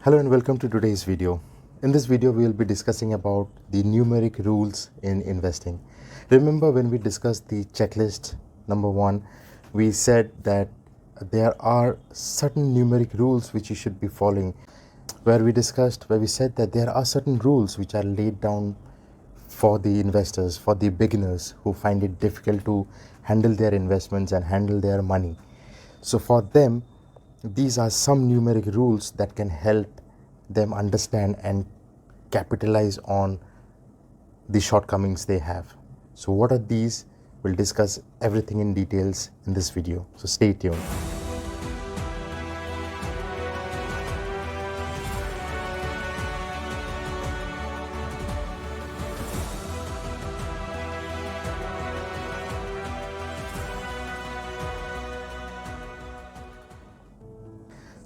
Hello and welcome to today's video. In this video, we will be discussing about the numeric rules in investing. Remember when we discussed the checklist number 1, we said that there are certain numeric rules which you should be following. Where we said that there are certain rules which are laid down for the investors, for the beginners who find it difficult to handle their investments and handle their money. So for them, these are some numeric rules that can help them understand and capitalize on the shortcomings they have. So what are these? We'll discuss everything in details in this video. So stay tuned.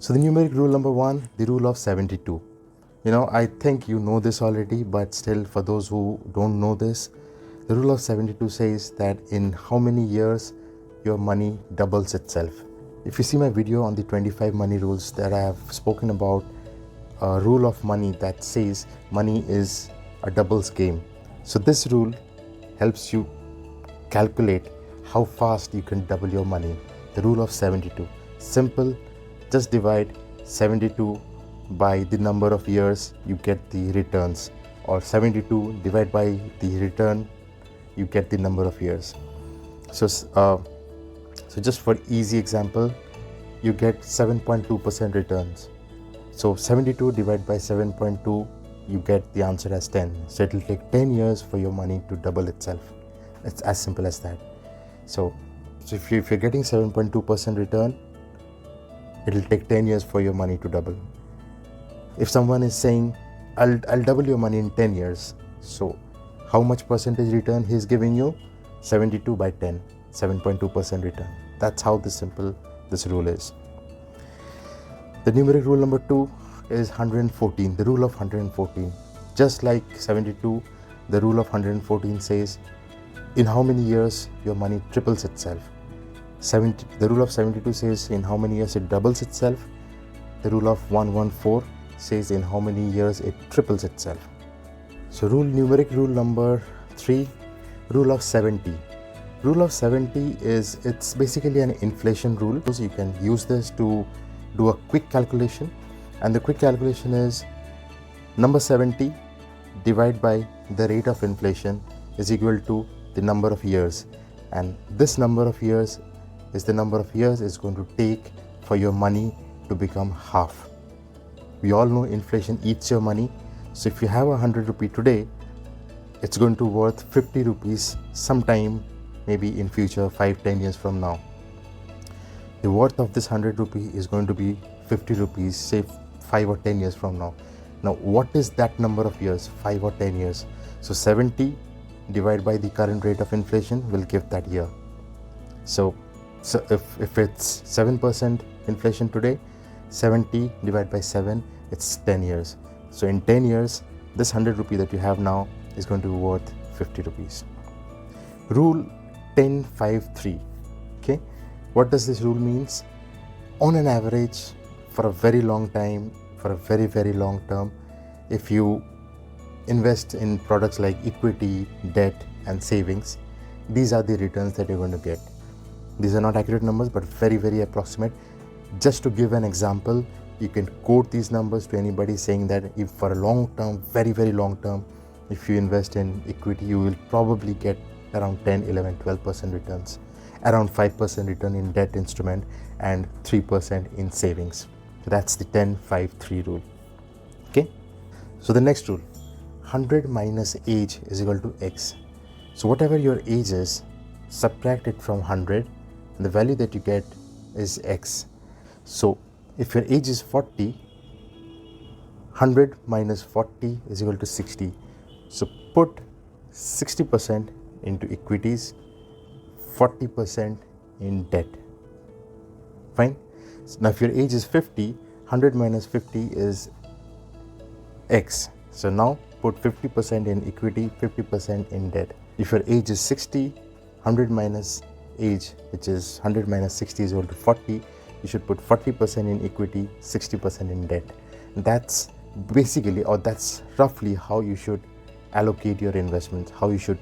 So the numeric rule number 1, the rule of 72. I think you know this already, but still for those who don't know this, the rule of 72 says that in how many years your money doubles itself. If you see my video on the 25 money rules, that I have spoken about a rule of money that says money is a doubles game. So this rule helps you calculate how fast you can double your money. The rule of 72. Simple. Just divide 72 by the number of years you get the returns, or 72 divided by the return you get the number of years. So just for easy example, you get 7.2% returns. So 72 divided by 7.2, you get the answer as 10. So it will take 10 years for your money to double itself. It's as simple as that. So if you're getting 7.2% return, it will take 10 years for your money to double. If someone is saying, I'll double your money in 10 years. So how much percentage return he is giving you? 72 by 10, 7.2% return. That's how simple this rule is. The numeric rule number 2 is 114, the rule of 114. Just like 72, the rule of 114 says, in how many years your money triples itself. The rule of 72 says in how many years it doubles itself. The rule of 114 says in how many years it triples itself. So numeric rule number 3, rule of 70. Rule of 70 it's basically an inflation rule. So you can use this to do a quick calculation, and the quick calculation is number 70 divided by the rate of inflation is equal to the number of years, and this number of years is the number of years it's going to take for your money to become half. We all know inflation eats your money. So if you have 100 rupee today, it's going to worth 50 rupees sometime, maybe in future, 5-10 years from now. The worth of this 100 rupee is going to be 50 rupees, say 5 or 10 years from now. Now what is that number of years? 5 or 10 years. So 70 divided by the current rate of inflation will give that year. So if it's 7% inflation today, 70 divided by 7, it's 10 years. So in 10 years, this 100 rupee that you have now is going to be worth 50 rupees. Rule 1053. Okay, what does this rule means? On an average, for a very long time, for a very, very long term, if you invest in products like equity, debt, and savings, these are the returns that you're going to get. These are not accurate numbers, but very, very approximate. Just to give an example, you can quote these numbers to anybody saying that if for a long term, very, very long term, if you invest in equity, you will probably get around 10, 11, 12% returns, around 5% return in debt instrument, and 3% in savings. So that's the 10-5-3 rule. Okay. So the next rule, 100 minus age is equal to X. So whatever your age is, subtract it from 100. And the value that you get is X. So if your age is 40, 100 minus 40 is equal to 60. So put 60% into equities, 40% in debt. Fine. So now if your age is 50, 100 minus 50 is X. So now put 50% in equity, 50% in debt. If your age is 60, 100 minus age, which is 100 minus 60 is equal to 40, you should put 40% in equity, 60% in debt. That's basically, or that's roughly how you should allocate your investments, how you should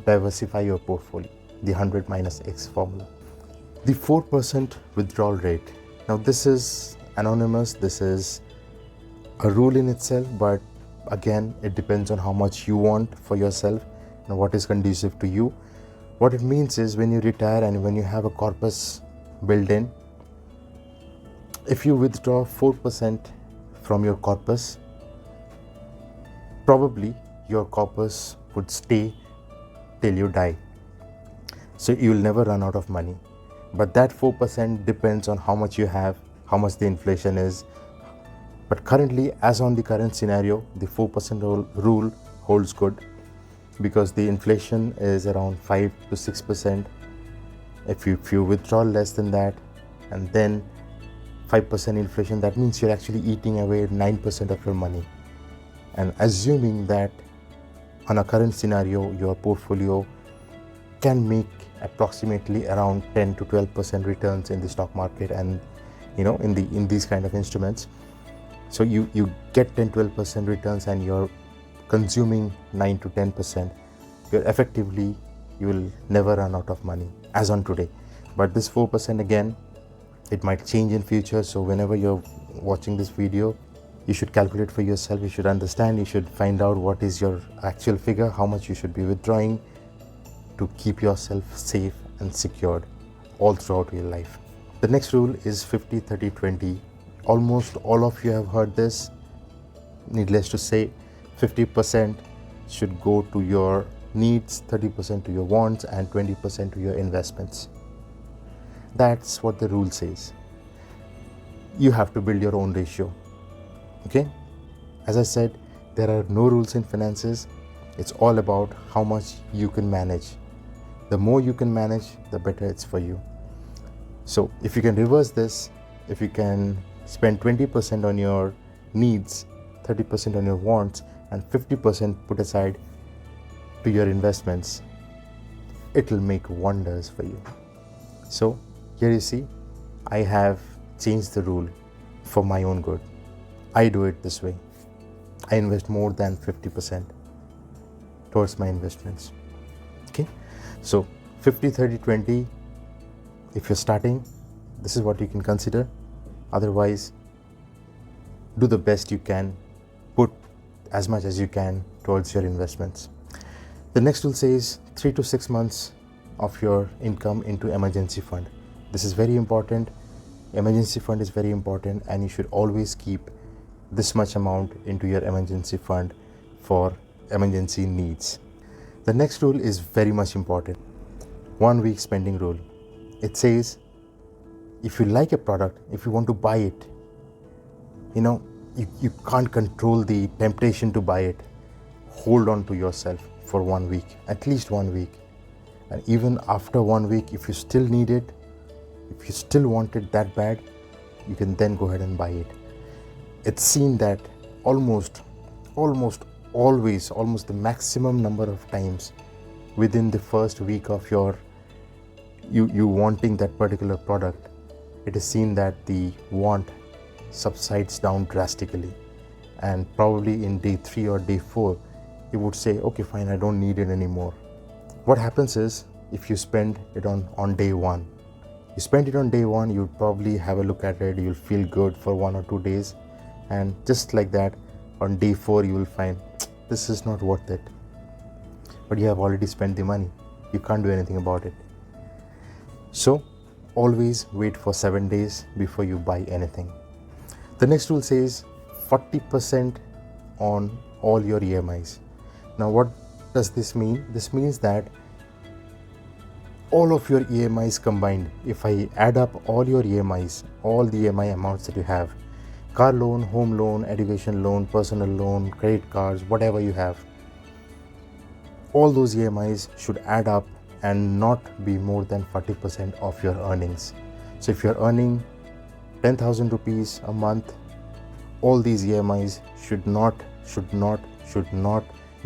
diversify your portfolio, the 100 minus X formula. The 4% withdrawal rate. Now, this is anonymous, this is a rule in itself, but again, it depends on how much you want for yourself and what is conducive to you. What it means is when you retire and when you have a corpus built in, if you withdraw 4% from your corpus, probably your corpus would stay till you die. So you will never run out of money. But that 4% depends on how much you have, how much the inflation is. But currently, as on the current scenario, the 4% rule holds good because the inflation is around 5 to 6%. If you withdraw less than that and then 5% inflation, that means you're actually eating away 9% of your money. And assuming that on a current scenario, your portfolio can make approximately around 10 to 12% returns in the stock market and in these kind of instruments. So you get 10-12% returns and you're consuming 9 to 10%. You will never run out of money as on today. But this 4% again, it might change in future. So whenever you're watching this video, you should calculate for yourself. You should understand. You should find out what is your actual figure, how much you should be withdrawing to keep yourself safe and secured all throughout your life. The next rule is 50-30-20. Almost all of you have heard this. Needless to say, 50% should go to your needs, 30% to your wants, and 20% to your investments. That's what the rule says. You have to build your own ratio. Okay? As I said, there are no rules in finances. It's all about how much you can manage. The more you can manage, the better it's for you. So if you can reverse this, if you can spend 20% on your needs, 30% on your wants, and 50% put aside to your investments, it will make wonders for you. So here you see, I have changed the rule for my own good. I do it this way. I invest more than 50% towards my investments. Okay, so 50-30-20. If you're starting, this is what you can consider. Otherwise, do the best you can, put as much as you can towards your investments. The next rule says 3 to 6 months of your income into emergency fund. This is very important. Emergency fund is very important, and you should always keep this much amount into your emergency fund for emergency needs. The next rule is very much important. 1 week spending rule. It says if you like a product, if you want to buy it, you can't control the temptation to buy it. Hold on to yourself for 1 week, at least 1 week. And even after 1 week, if you still need it, if you still want it that bad, you can then go ahead and buy it. It's seen that almost always, almost the maximum number of times within the first week of you wanting that particular product, it is seen that the want subsides down drastically, and probably in day 3 or day 4 you would say, okay fine, I don't need it anymore. What happens is, if you spend it on day 1, you spend it on day 1, you'll probably have a look at it, you'll feel good for 1 or 2 days, and just like that on day 4 you will find this is not worth it. But you have already spent the money, you can't do anything about it. So always wait for 7 days before you buy anything. The next rule says 40% on all your EMIs. Now what does this mean? This means that all of your EMIs combined, if I add up all your EMIs, all the EMI amounts that you have, car loan, home loan, education loan, personal loan, credit cards, whatever you have, all those EMIs should add up and not be more than 40% of your earnings. So if you're earning 10,000 rupees a month, all these EMIs should not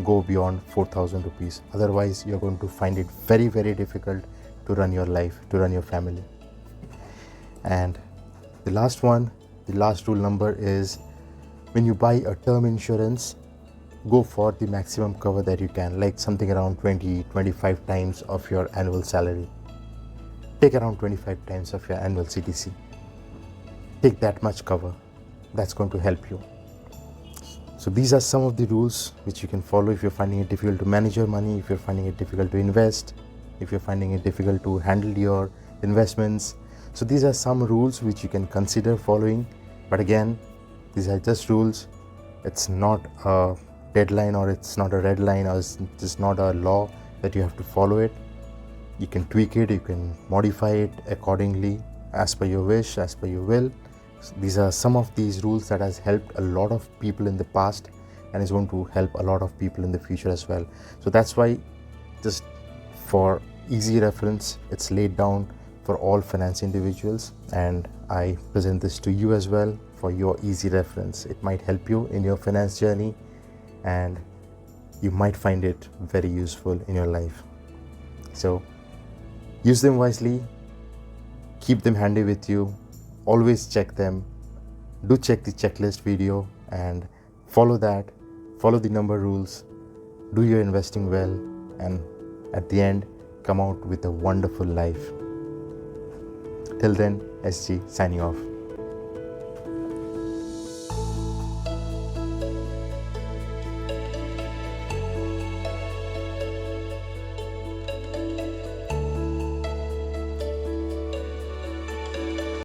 go beyond 4,000 rupees. Otherwise, you're going to find it very, very difficult to run your life, to run your family. And the last one, the last rule number is when you buy a term insurance, go for the maximum cover that you can, like something around 20-25 times of your annual salary. Take around 25 times of your annual CTC. Take that much cover. That's going to help you. So these are some of the rules which you can follow if you're finding it difficult to manage your money, if you're finding it difficult to invest, if you're finding it difficult to handle your investments. So these are some rules which you can consider following. But again, these are just rules. It's not a deadline, or it's not a red line, or it's not a law that you have to follow it. You can tweak it, you can modify it accordingly as per your wish, as per your will. So these are some of these rules that has helped a lot of people in the past and is going to help a lot of people in the future as well. So that's why, just for easy reference, it's laid down for all finance individuals, and I present this to you as well for your easy reference. It might help you in your finance journey, and you might find it very useful in your life. So use them wisely, keep them handy with you, always check them, do check the checklist video and follow that, follow the number rules, do your investing well, and at the end, come out with a wonderful life. Till then, SG signing off.